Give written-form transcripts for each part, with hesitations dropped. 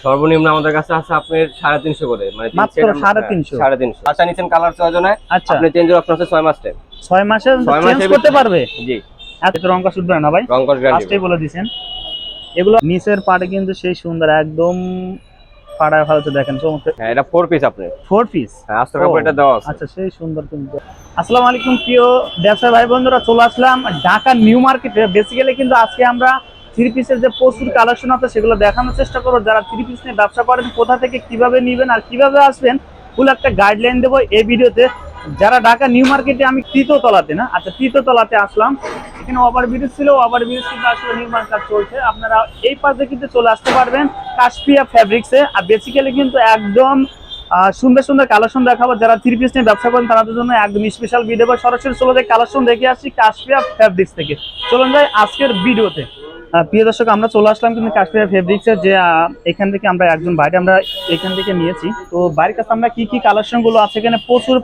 সর্বনিম্ন আমাদের কাছে আছে আপনার 350 করে, মানে মাত্র 350 350। আচ্ছা নিছেন কালার চয়েজনায়, আচ্ছা আপনি চেঞ্জের অপশন আছে 6 মাস টাইম। 6 মাসে চেঞ্জ করতে পারবে। জি, এত রং কস উঠবে না ভাই, রং কস গ্যারান্টি ফার্স্টেই বলে দিবেন। এগুলো নিচের পাটে কিন্তু সেই সুন্দর একদম পাড়ায় ভালোতে দেখেন চমৎকার। হ্যাঁ এটা 4 পিস আপনার 4 পিস। হ্যাঁ আস্ত কাপড় এটা দেওয়া আছে। আচ্ছা সেই সুন্দর কিন্তু। আসসালামু আলাইকুম প্রিয় ব্যবসায়ী ভাই বন্ধুরা, চলে আসলাম ঢাকা নিউ মার্কেটে। বেসিক্যালি কিন্তু আজকে আমরা 3 পিসের যে প্রচুর কালেকশন আছে সেগুলো দেখানোর চেষ্টা করব। যারা 3 পিস নিয়ে ব্যবসা করেন কোথা থেকে কিভাবে নেবেন আর কিভাবে আসবেন ফুল একটা গাইডলাইন দেবো এই ভিডিওতে। যারা ঢাকা নিউ মার্কেটে, আমি তৃতীয় তলাতে না, আচ্ছা তৃতীয় তলাতে আসলাম। এখানে ওভারব্রিজ ছিল, ওভারব্রিজ কিন্তু আসলে নির্মাণ কাজ চলছে। আপনারা এই পাশে কিন্তু চলে আসতে পারবেন কাশপিয়া ফ্যাব্রিক্সে। আর বেসিক্যালি কিন্তু একদম সুন্দর সুন্দর কালেকশন দেখাবো। যারা 3 পিস নিয়ে ব্যবসা করেন তাদের জন্য একদম স্পেশাল ভিডিও। সরাসরি চলে যাই কালেকশন দেখে আসি কাশপিয়া ফ্যাব্রিক্স থেকে। চলুন যাই আজকের ভিডিওতে। প্রিয় দর্শক, আমরা চলে আসলাম কিন্তু কাশপিয়া ফেব্রিক্সের যে এখান থেকে আমরা একজন বাইরে আমরা এখান থেকে নিয়েছি। তো বাইরের কাছে আমরা কি কি কালেকশন গুলো আছে, এখানে প্রচুর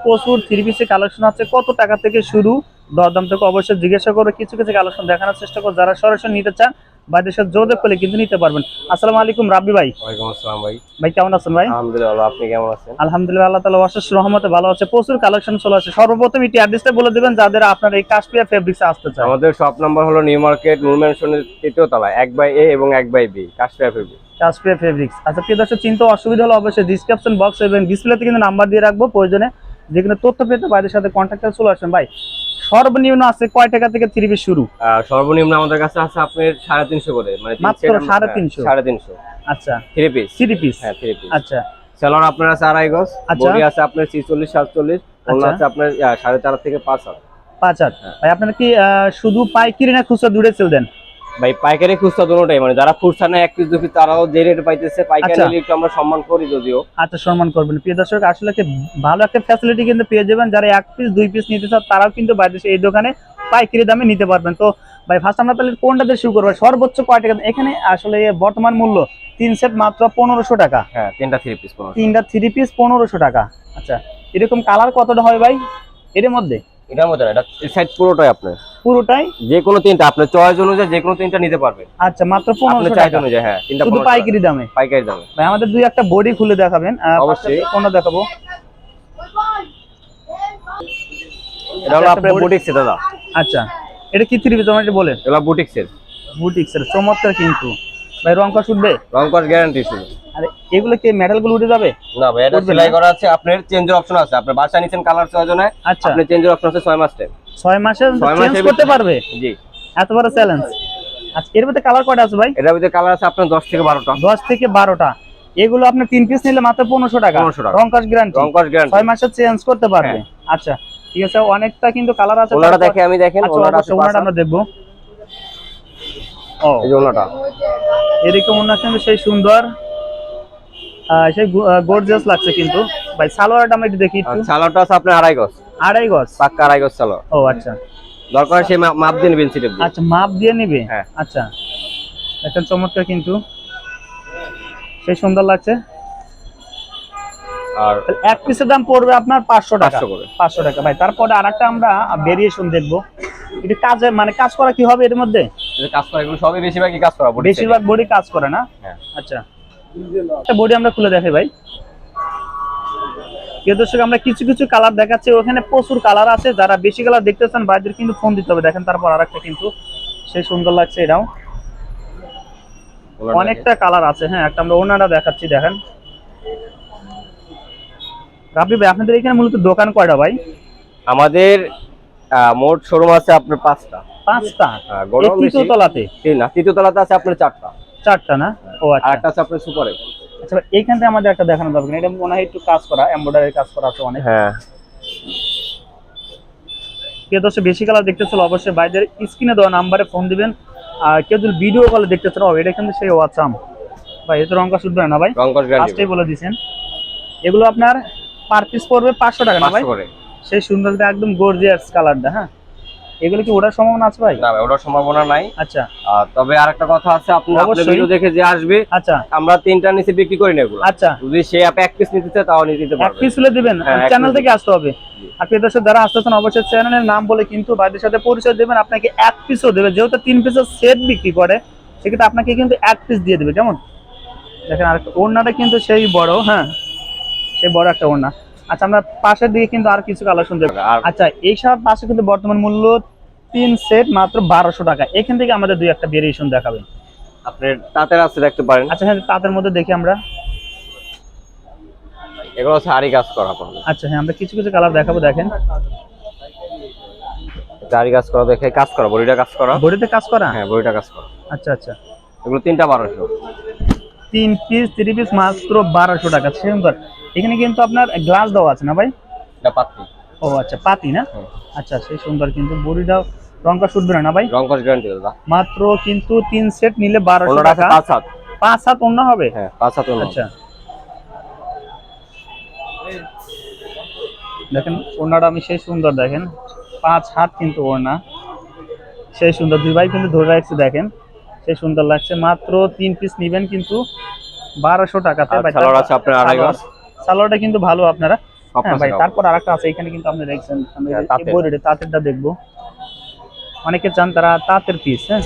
3 পিসের কালেকশন আছে। কত টাকা থেকে শুরু, দরদাম থেকে অবশ্যই জিজ্ঞাসা করে কিছু কিছু কালেকশন দেখানোর চেষ্টা করব। যারা সরাসরি নিতে চান বাইরের সাথে যোগাযোগ করলে কিন্তু নিতে পারবেন। আসসালামু আলাইকুম রাব্বি ভাই। ওয়ালাইকুম আসসালাম ভাই। ভাই কেমন আছেন ভাই? আলহামদুলিল্লাহ, আপনি কেমন আছেন? আলহামদুলিল্লাহ, আল্লাহ তাআলা অশেষ রহমতে ভালো আছে। প্রচুর কালেকশন চলে আসে। সর্বপ্রথম এটি অ্যাড্রেসটা বলে দিবেন যাদের আপনার এই কাশপিয়া ফেব্রিক্সে আসতে চান। আমাদের শপ নাম্বার হলো নিউ মার্কেট নূর ম্যানশনের 3য় তলায় 1/A এবং 1/B Kashpia fabrics. Kashpia fabrics. আচ্ছা প্রিয় দর্শক, চিন্তা অসুবিধা হলে অবশ্যই ডেসক্রিপশন বক্স এবং ডিসপ্লেতে কিন্তু নাম্বার দিয়ে রাখবো। প্রয়োজনে যেখানে তথ্য পেতে বাইরের সাথে কন্ট্যাক্ট করে চলে আসবেন। ভাই সর্বনিম্ন আছে কয় টাকা থেকে 3 পিস শুরু? সর্বনিম্ন আমাদের কাছে আছে আপনার 350 করে, মানে মাত্র 350। আচ্ছা 3 পিস। 3 পিস, হ্যাঁ 3 পিস। আচ্ছা সেলর আপনার আছে 2.5 গজ, বডি আছে আপনার 46 47, ওন্না আছে আপনার 4.5 থেকে 5 হাত। 5 হাত। ভাই আপনারা কি শুধু পাইকারি না খুচরা দুটোই সেল দেন? ভাই পাইকারি খুচরা দুটোটাই, মানে যারা খুচরা নেয় 1 পিস 2 পিস তারাও যে রেট পাইতেছে, পাইকারি নিলে একটু আমরা সম্মান করি যদিও। আচ্ছা সম্মান করবেন। প্রিয় দর্শক, আসলে কি ভালো একটা ফ্যাসিলিটি কিন্তু পেয়ে যাবেন। যারা 1 পিস 2 পিস নিতে চান তারাও কিন্তু বাইরে এই দোকানে পাইকারি দামে নিতে পারবেন। তো ভাই ফার্স্ট আমরা তাহলে কোনটা দিয়ে শুরু করব? সর্বোচ্চ কয় টাকা এখানে আসলে বর্তমান মূল্য 3 সেট মাত্র 1500 টাকা। হ্যাঁ 3টা 3 পিস 1500। 3টা 3 পিস 1500 টাকা। আচ্ছা এরকম কালার কতটা হয় ভাই এর মধ্যে? এটার মধ্যে এটা সাইড পুরোটাই আপনার, পুরোটাই যে কোনো 3টা আপনার চয়েস অনুযায়ী যে কোনো 3টা নিতে পারবেন। আচ্ছা মাত্র 1500 টাকা অনুযায়ী। হ্যাঁ 3টা শুধু পাইকারি দামে। পাইকারি দামে। ভাই আমাদের দুই একটা বডি খুলে দেখাবেন। অবশ্যই। কোনটা দেখাবো? এটা হলো আপনার বুটিক্সের দাদা। আচ্ছা এটা কি 3 পিস আমাকে বলেন? এটা বুটিক্সের। বুটিক্সের চমৎকার কিন্তু। ভাই রং কস উঠবে? রং কস গ্যারান্টি শুধু। আরে এগুলো কি মেটাল গুলো উঠে যাবে? না ভাই, এটা সেলাই করা আছে, আপনার চেঞ্জের অপশন আছে। আপনি বাসা নিছেন কালার চয়েসনায়, আচ্ছা আপনি চেঞ্জের অপশন আছে 6 মাস টাইম। 6 মাসে চেঞ্জ করতে পারবে? জি। এত বড় চ্যালেঞ্জ। আচ্ছা এর মধ্যে কালার কয়টা আছে ভাই? এটার ভিতরে কালার আছে আপনার 10 থেকে 12টা। 10 থেকে 12টা। এগুলো আপনি 3 পিস নিলে মাত্র 1500 টাকা। 1500 টাকা। রং কস গ্যারান্টি। রং কস গ্যারান্টি। 6 মাসে চেঞ্জ করতে পারবে। আচ্ছা ঠিক আছে, অনেকটা কিন্তু কালার আছে। ওনাটা দেখে আমি দেখেন, ওনাটা আছে, ওনাটা আমরা দেখব। ও এই যে ওনাটা এরকম ওনা কিন্তু সেই সুন্দর, সেই গর্জিয়াস লাগছে কিন্তু। ভাই সালোয়ারটা আমরা একটু দেখি একটু। সালোয়ারটা আছে আপনার 2.5 গজ। 2.5 গজ পাক্কা 2.5 গজ সালোয়ার। ও আচ্ছা, দরকার সেই মাপ দিয়ে নেবেন সিটেপ দিয়ে। আচ্ছা মাপ দিয়ে নিবে। হ্যাঁ আচ্ছা একটা চমৎকার কিন্তু, সেই সুন্দর লাগছে। আর এক পিসের দাম পড়বে আপনার 500 টাকা। 500 করে। 500 টাকা। ভাই তারপরে আরেকটা আমরা ভেরিয়েশন দেখবো। এটা কাজে মানে কাজ করা কি হবে এর মধ্যে? এই কাজ করা, এগুলো সবই বেশিরভাগই কাজ করা, বেশিরভাগ বডি কাজ করে না? হ্যাঁ। আচ্ছা একটা বডি আমরা খুলে দেখাই ভাই। প্রিয় দর্শক, আমরা কিছু কিছু কালার দেখাচ্ছি, ওখানে প্রচুর কালার আছে। যারা বেশি কালার দেখতে চান বাইরের কিন্তু ফোন দিতে হবে। দেখেন তারপর আরেকটা কিন্তু সেই সুন্দর লাগছে, এটাও অনেকটা কালার আছে। হ্যাঁ একটা আমরা ওনাটা দেখাচ্ছি, দেখেন। রাব্বি ভাই আপনাদের এখানে মূলত দোকান কয়টা ভাই? আমাদের মোট শোরুম আছে আপনার 5টা। 5টা? গোডাউন তৃতীয় তলাতে? না, তৃতীয় তলাতে আছে আপনার 4টা। 4টা না? ও আচ্ছা। আর একটা আছে আপনার সুপারে। আচ্ছা এইখান থেকে আমাদের একটা দেখানো দরকার। এটা মনে হয় একটু কাজ করা, এমব্রয়ডারি কাজ করা আছে অনেক। হ্যাঁ কেউ দর্শক বেশি কালার দেখতে চাইলে অবশ্যই বাইরের স্ক্রিনে দেওয়া নাম্বারে ফোন দিবেন। আর কেউ যদি ভিডিও কলে দেখতে চান, এটা কিন্তু সেই হোয়াটসঅ্যাপ। ভাই এত রং কস উঠবে না ভাই? রং কস গ্যারান্টি। ফার্স্টেই বলে দিয়েছেন। এগুলো আপনার পার পিস পড়বে 500 টাকা না ভাই? 500 করে। সেই সুন্দরটা একদম গর্জিয়াস কালারটা। হ্যাঁ এগুলো কি ওঠার সম্ভাবনা আছে ভাই? না ভাই, ওটার সম্ভাবনা নাই। আচ্ছা তবে আরেকটা কথা আছে, আপনি আপনার ভিডিও দেখে যে আসবে, আচ্ছা আমরা 3টা নিচে বিক্রি করি না এগুলো। আচ্ছা যদি সে আপনি 1 পিস নিতে চায় তাও নিতে পারবে। 1 পিস হলে দিবেন। হ্যাঁ, চ্যানেল থেকে আসতে হবে। আপনি দর্শক যারা আসতেছেন অবশ্যই চ্যানেলের নাম বলে কিন্তু বাইরের সাথে পরিচয় দেবেন। আপনাকে 1 পিসও দেবে, যেহেতু 3 পিসের সেট বিক্রি করে সেক্ষেত্রে আপনাকে কিন্তু 1 পিস দিয়ে দেবে। কেমন? দেখেন আরেকটা ওড়নাটা কিন্তু সেই বড়, হ্যাঁ সেই বড় একটা ওড়না। আচ্ছা আমরা পাশের দিকে কিন্তু আর কিছু কালেকশন দেখবো। আচ্ছা এই সব পাশে কিন্তু বর্তমান মূল্য 3 সেট মাত্র 1200 টাকা। এখান থেকে আমাদের দুই একটা ভেরিয়েশন দেখাবেন। আপনার তাঁতের আছে দেখতে পারেন। আচ্ছা হ্যাঁ তাদের মধ্যে দেখি আমরা। এগুলো হচ্ছে আরি কাজ করা আপনার। আচ্ছা হ্যাঁ আমরা কিছু কিছু কালার দেখাবো। দেখেন আরি কাজ করা, দেখে কাজ করা, বডিটা কাজ করা। বডিতে কাজ করা, হ্যাঁ বডিটা কাজ করা। আচ্ছা আচ্ছা এগুলো তিনটা 1200। 3 পিস 3 পিস মাত্র 1200 টাকা। সুন্দর। এখানে কিন্তু আপনার গ্লাস দেওয়া আছে না ভাই? এটা পাতি। ও আচ্ছা পাতি না। হ্যাঁ। আচ্ছা সেই সুন্দর কিন্তু বডিটাও রংটা শুটবে না ভাই? রং কস গ্যারান্টি দাদা। মাত্র কিন্তু 3 সেট নিলে 1200 ওনাটা টাকা। 5 হাত। 5 হাত অন্য হবে? হ্যাঁ 5 হাত ওনা। আচ্ছা দেখেন ওনাটা আমি সেই সুন্দর, দেখেন 5 হাত কিন্তু ওনা সেই সুন্দর। দুই ভাই কিন্তু ধরে রাখছে, দেখেন সেই সুন্দর লাগছে। মাত্র 3 পিস নেবেন কিন্তু 1200 টাকাতে ভাই। সালোয়ার আছে আপনার আড়াই গজ। সালোয়ারটা কিন্তু ভালো আপনারা। হ্যাঁ আপনার ভাই তারপর আরেকটা আছে এখানে কিন্তু আপনি দেখছেন, আমি এই বডিতে তাঁতেরটা দেখবো। অনেকে চান তারা তাঁতের পিস, হ্যাঁ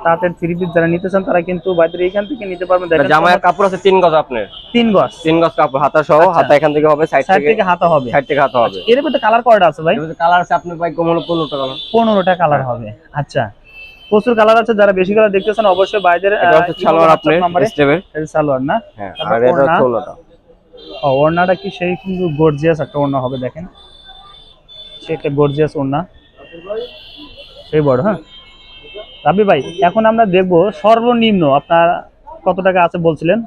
তাঁতের 3 পিস যারা নিতে চান তারা কিন্তু বাইরে এখান থেকে নিতে পারবেন। দেখেন জামার কাপড় আছে 3 গজ আপনার। 3 গজ। 3 গজ কাপড় হাতা সহ। হাতা এখান থেকে হবে, সাইড থেকে হাতা হবে। সাইড থেকে হাতা হবে। এর ভিতরে কালার কয়টা আছে ভাই? এর ভিতরে কালার আছে আপনার ভাই কম হলো 15টা কালার। 15টা কালার হবে। আচ্ছা প্রচুর কালার আছে, যারা বেশি কালার দেখতেছেন অবশ্যই বাইরের এটা হচ্ছে সালোয়ার আপনার স্টেপের। এটা সালোয়ার না? হ্যাঁ আর এটা হচ্ছে ওড়নাটা। ও ওড়নাটা কি সেই কিন্তু গর্জিয়াস একটা ওড়না হবে। দেখেন সেটা গর্জিয়াস ওড়না সেই বড়। হ্যাঁ রাবি ভাই এখন আমরা দেখবো সর্বনিম্ন আপনার কত টাকা আছে বলছিলেন?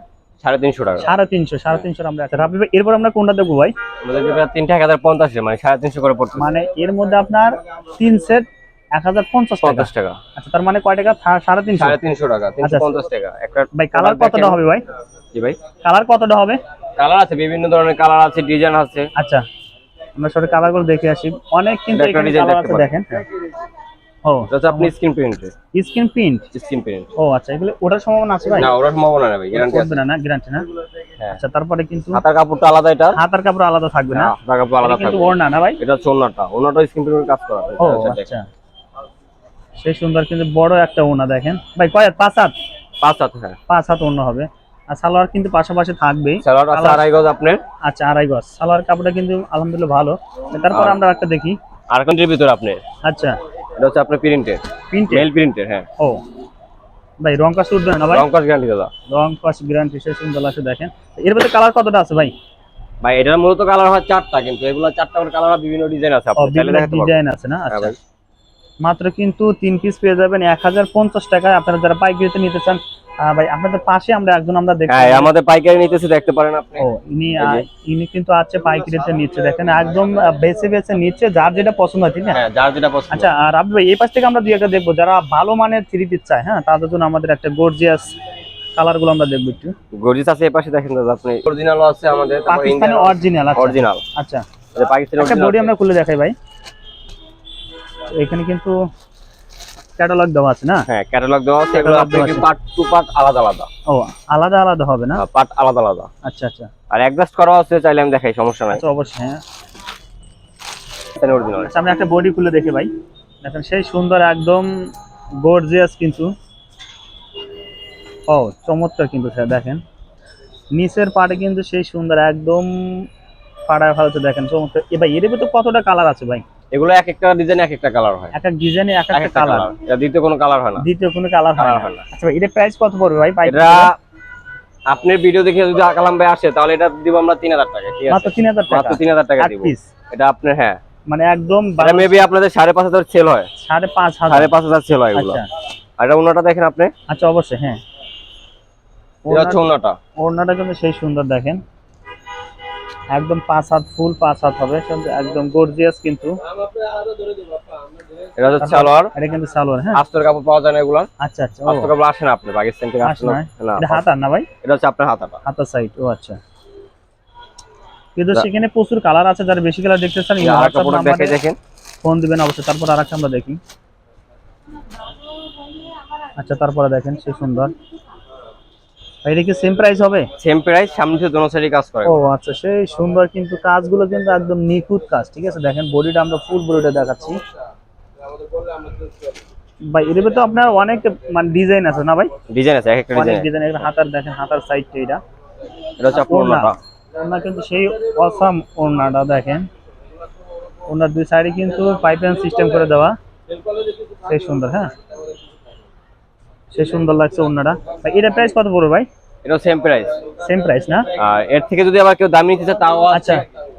350 টাকা। 350 আমরা আছে। রাবি ভাই এরপর আমরা কোনটা দেখবো ভাই? আমাদের যেটা 3টা 1050 মানে 350 করে পড়ছে। মানে এর মধ্যে আপনার 3 সেট 1050 টাকা। আচ্ছা তার মানে কয় টাকা? 350 350 টাকা। 350 টাকা একটা। ভাই কালার কতটা হবে ভাই? জি ভাই কালার কতটা হবে? কালার আছে বিভিন্ন ধরনের কালার আছে, ডিজাইন আছে। আচ্ছা আমরা সব কালারগুলো দেখে আসি। অনেক কিন্তু এখানে কালার আছে দেখেন। ও এটা আপনি screen print. Screen print. Screen print. ও আচ্ছা এগুলো ওটার সম্ভাবনা আছে ভাই? না ওটার সম্ভাবনা নেই ভাই, গ্যারান্টি আছে না। গ্যারান্টি না। হ্যাঁ। আচ্ছা তারপরে কিন্তু হাতার কাপড়টা আলাদা, এটা হাতার কাপড় আলাদা থাকবে না? হাতার কাপড় আলাদা কিন্তু থাকবে। ওড়না না ভাই? এটা হচ্ছে ওড়নাটা। ওড়নাটা স্ক্রিন প্রিন্টের কাজ করা। ও আচ্ছা সেই সুন্দর কিন্তু বড় একটা ওড়না। দেখেন ভাই কয় হাত? 5 হাত। 5 হাত। হ্যাঁ 5 হাত ওড়না হবে। আর সালোয়ার কিন্তু পাশাপাশি থাকবেই। সালোয়ার আছে আড়াই গজ আপনার। আচ্ছা আড়াই গজ। সালোয়ার কাপড়টা কিন্তু আলহামদুলিল্লাহ ভালো। তারপর আমরা একটা দেখি আর কোনটির ভিতর আপনি। আচ্ছা এটা হচ্ছে আপনার প্রিন্টের, মেল প্রিন্টের। হ্যাঁ ও ভাই রং কাজ উঠবে না ভাই? রং কস গ্যারান্টি দাদা। রং কাজ গ্যারান্টি সেই সুন্দর আছে। দেখেন এর ভিতরে কালার কতটা আছে ভাই? ভাই এটার মূলত কালার হয় 4টা, কিন্তু এগুলো 4টা করে কালার বিভিন্ন ডিজাইন আছে, আপনি চাইলে দেখাতে পারবেন। ডিজাইন আছে না? আচ্ছা মাত্র কিন্তু 3 পিস পেয়ে যাবেন 1050 টাকায়। আপনারা যারা পাইকারিতে নিতে চান ভাই আপনাদের পাশে আমরা একজন আমরা দেখি। হ্যাঁ আমাদের পাইকারি নিতেছে, দেখতে পারেন আপনি। ও ইনি কিন্তু আছে পাইকারিতে নিচ্ছে। দেখেন একদম বেছে বেছে নিচ্ছে যার যেটা পছন্দ হয়, ঠিক না? হ্যাঁ যার যেটা পছন্দ। আচ্ছা আর আপনি ভাই এই পাশ থেকে আমরা দুই একটা দেখবো যারা ভালো মানের 3 পিস চায়। হ্যাঁ তাদের জন্য আমাদের একটা গর্জিয়াস কালার গুলো আমরা দেখবো একটু। গর্জিয়াস আছে এই পাশে দেখেন দাদা আপনি। অরিজিনালও আছে আমাদের, তারপর পাকিস্তানি অরিজিনাল। অরিজিনাল। আচ্ছা এটা পাকিস্তানি একটা বডি আমরা খুলে দেখাই ভাই। এখানে কিন্তু ক্যাটালগ দেওয়া আছে না? হ্যাঁ ক্যাটালগ দেওয়া আছে। এগুলো আপনি পার্ট টু পার্ট আলাদা আলাদা। ও আলাদা আলাদা হবে না? পার্ট আলাদা আলাদা। আচ্ছা আচ্ছা আর অ্যাডজাস্ট করা আছে, চাইলে আমি দেখাই, সমস্যা নাই। আচ্ছা অবশ্যই হ্যাঁ। এটা অরিজিনাল। আচ্ছা আমরা একটা বডি খুলে দেখি ভাই। দেখেন সেই সুন্দর একদম গর্জিয়াস কিন্তু। ও চমৎকার কিন্তু স্যার। দেখেন নিচের পাড়ে কিন্তু সেই সুন্দর একদম পাড়ায় ভালো। দেখেন চমৎকার। এ ভাই এর ভিতরে কতটা কালার আছে ভাই? এগুলো এক একটা ডিজাইন এক একটা কালার হয়। এক এক ডিজাইনে এক একটা কালার। এটা দ্বিতীয় কোনো কালার হয় না। দ্বিতীয় কোনো কালার হয় না। আচ্ছা ভাই এর প্রাইস কত পড়বে ভাই? এটা আপনার ভিডিও দেখে যদি কালাম ভাই আসে তাহলে এটা দিব আমরা 3000 টাকা। ঠিক আছে মাত্র 3000 টাকা। মাত্র 3000 টাকা দিব এটা আপনার। হ্যাঁ মানে একদম এটা মেবি আপনাদের 5500 সেল হয়। 5500 সেল হয় এগুলো। আর এটা ওন্নাটা দেখেন আপনি। আচ্ছা অবশ্যই হ্যাঁ এটা হচ্ছে ওন্নাটা। ওন্নাটা কিন্তু সেই সুন্দর। দেখেন একদম 5 হাত ফুল 5 হাত হবে একদম গর্জিয়াস কিন্তু। এটা হচ্ছে সালোয়ার। এটা কিন্তু সালোয়ার। হ্যাঁ আস্তর কাপড় পাওয়া যায় না এগুলা। আচ্ছা আচ্ছা আস্তর কাপড় আসে না আপনি পাকিস্তান থেকে আসে না। এটা হাতা না ভাই? এটা হচ্ছে আপনার হাতাটা, হাতা সাইড। ও আচ্ছা কিন্তু সেখানে প্রচুর কালার আছে, যারা বেশি কালার দেখতে চান হোয়াটসঅ্যাপ নাম্বারে দেখেন ফোন দিবেন অবশ্যই। তারপর আরেকটা আমরা দেখি। আচ্ছা তারপরে দেখেন সেই সুন্দর। এটা কি সেম প্রাইস হবে? সেম প্রাইস, সামনে থেকে দোনো সাইডে কাজ করে। ও আচ্ছা সেই সুন্দর কিন্তু কাজগুলো কিন্তু একদম নিখুঁত কাজ। ঠিক আছে দেখেন বডিটা আমরা ফুল বডিটা দেখাচ্ছি। ভাই এর ভিতরে আপনার অনেক মানে ডিজাইন আছে না ভাই? ডিজাইন আছে, এক একটা অনেক ডিজাইন। ডিজাইন। হাতার দেখেন, হাতার সাইডটা এটা। এটা হচ্ছে আপনার ওড়নাটা। ওড়না কিন্তু সেই অসাম ওড়নাটা দেখেন। ওড়নার দুই সাইডে কিন্তু পাইপলাইন সিস্টেম করে দেওয়া, সেই সুন্দর। হ্যাঁ, সেই সুন্দর লাগছে ওড়নাটা। ভাই এটা প্রাইস কত পড়বে ভাই? এটা সেম প্রাইস। সেম প্রাইস না? আর এর থেকে যদি আবার কেউ দামি নিতে চায় তাও আছে। আচ্ছা।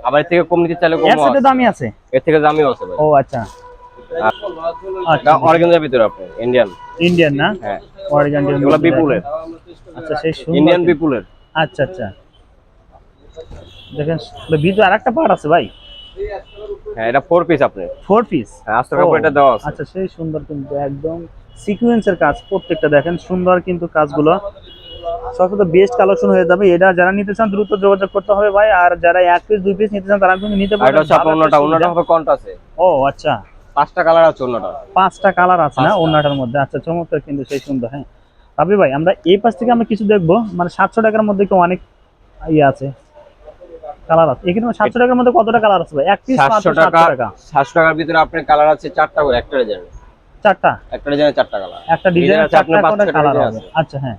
আবার এর থেকে কম নিতে চাইলে এর কমও সাথে আছে। দামি আছে? এর থেকে দামিও আছে ভাই। ও আচ্ছা এটা আচ্ছা। অর্গানজার ভিতরে আপনি ইন্ডিয়ান। ইন্ডিয়ান না? হ্যাঁ, অরিগান এগুলো বিপুলের। আচ্ছা, সেই সুন্দর ইন্ডিয়ান বিপুলের। আচ্ছা আচ্ছা, দেখেন ভিতরে আরেকটা পার্ট আছে ভাই। হ্যাঁ, এটা 4 পিস আপনি। 4 পিস? হ্যাঁ, আস্ত কাপড় এটা দেওয়া আছে। আচ্ছা, সেই সুন্দর কিন্তু একদম সিকোয়েন্সের কাজ প্রত্যেকটা দেখেন, সুন্দর কিন্তু কাজগুলো সব তো বেস্ট কালেকশন হয়ে যাবে। এটা যারা নিতে চান দ্রুত যোগাযোগ করতে হবে ভাই। আর যারা 1 পিস 2 পিস নিতে চান তারা কিন্তু নিতে আর এটা পারবেন। হচ্ছে আপনার ওড়নাটা হবে কন্ট্রাস্টে। ও আচ্ছা, 5টা কালার আছে ওড়নাটা। 5টা কালার আছে না 5টা। ওড়নাটার মধ্যে? আচ্ছা, চমৎকার কিন্তু, সেই সুন্দর। হ্যাঁ রাবি ভাই, আমরা এই পাশ থেকে আমরা কিছু দেখবো, মানে 700 টাকার মধ্যে কি অনেক ইয়ে আছে, কালার আছে এখানে। 700 টাকার মধ্যে কতটা কালার আছে ভাই? এক পিস 700 টাকা। 700 টাকা। 700 টাকার ভিতরে আপনার কালার আছে 4টা করে, একটা ডিজাইন। 4টা? একটা ডিজাইনে 4টা কালার। একটা ডিজাইন আছে আপনার 4টা 5টা কালার ডিজাইন আছে। আছে। আচ্ছা হ্যাঁ।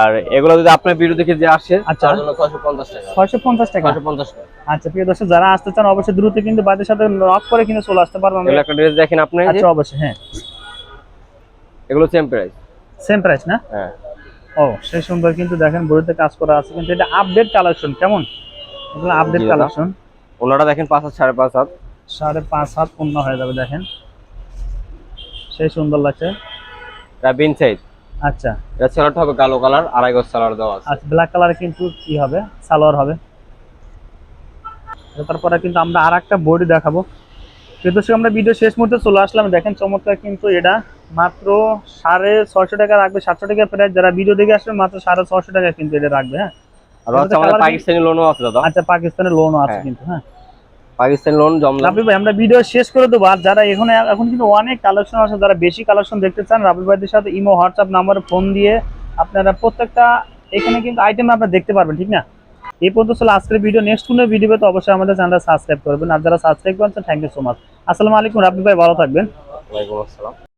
আর এগুলো যদি আপনার ভিডিও দেখে যে আসে আচ্ছা। তার জন্য 650 টাকা। 650 টাকা? 650 টাকা। আচ্ছা, প্রিয় দর্শক যারা আসতে চান অবশ্যই দ্রুত কিন্তু বাদের সাথে নক করে কিন্তু চলে আসতে পারবেন। এগুলো একটা ড্রেস দেখেন আপনি, এই যে আচ্ছা অবশ্যই। হ্যাঁ, এগুলো সেম প্রাইস। সেম প্রাইস না? হ্যাঁ। ও সেই সুন্দর কিন্তু দেখেন, বডিতে কাজ করা আছে কিন্তু। এটা আপডেট কালেকশন কেমন? এগুলো আপডেট জি দাদা। কালেকশন। ওনাটা দেখেন 5 হাত 5.5 হাত। 5.5 হাত পূর্ণ হয়ে যাবে দেখেন, সেই সুন্দর লাগছে। এটা বিন সাইজ। আচ্ছা এটা সালোয়ারটা হবে কালো কালার, আড়াই গজ সালোয়ার দেওয়া আছে। আচ্ছা, ব্ল্যাক কালার কিন্তু কি হবে, সালোয়ার হবে। তারপরে কিন্তু আমরা আরেকটা বডি দেখাবো। দর্শক আমরা ভিডিও শেষ মুহূর্তে চলে আসলাম। দেখেন চমৎকার কিন্তু, এটা মাত্র 650 টাকা রাখবে। 700 টাকা প্রাইস। যারা ভিডিও দেখে আসবেন মাত্র 650 টাকা কিন্তু এটা রাখবে। হ্যাঁ, আর হচ্ছে আমাদের পাকিস্তানি লোনও আছে দাদা। আচ্ছা, পাকিস্তানের লোনও আছে হ্যাঁ। কিন্তু। হ্যাঁ, পাকিস্তানি লোন জমজম। রাবি ভাই আমরা ভিডিও শেষ করে দেবো। আর যারা এখন কিন্তু অনেক কালেকশন আছে, যারা বেশি কালেকশন দেখতে চান রাবি ভাইদের সাথে ইমো হোয়াটসঅ্যাপ নাম্বারে ফোন দিয়ে আপনারা প্রত্যেকটা এখানে কিন্তু আইটেম আপনারা দেখতে পারবেন, ঠিক না? এই পর্যন্ত ছিল আজকের ভিডিও। নেক্সট কোনো ভিডিও পেতে অবশ্যই আমাদের চ্যানেলটা সাবস্ক্রাইব করবেন। আর যারা সাবস্ক্রাইব করেছেন থ্যাংক ইউ সো মাচ। আসসালামু আলাইকুম রাবি ভাই, ভালো থাকবেন। ওয়ালাইকুম আসসালাম।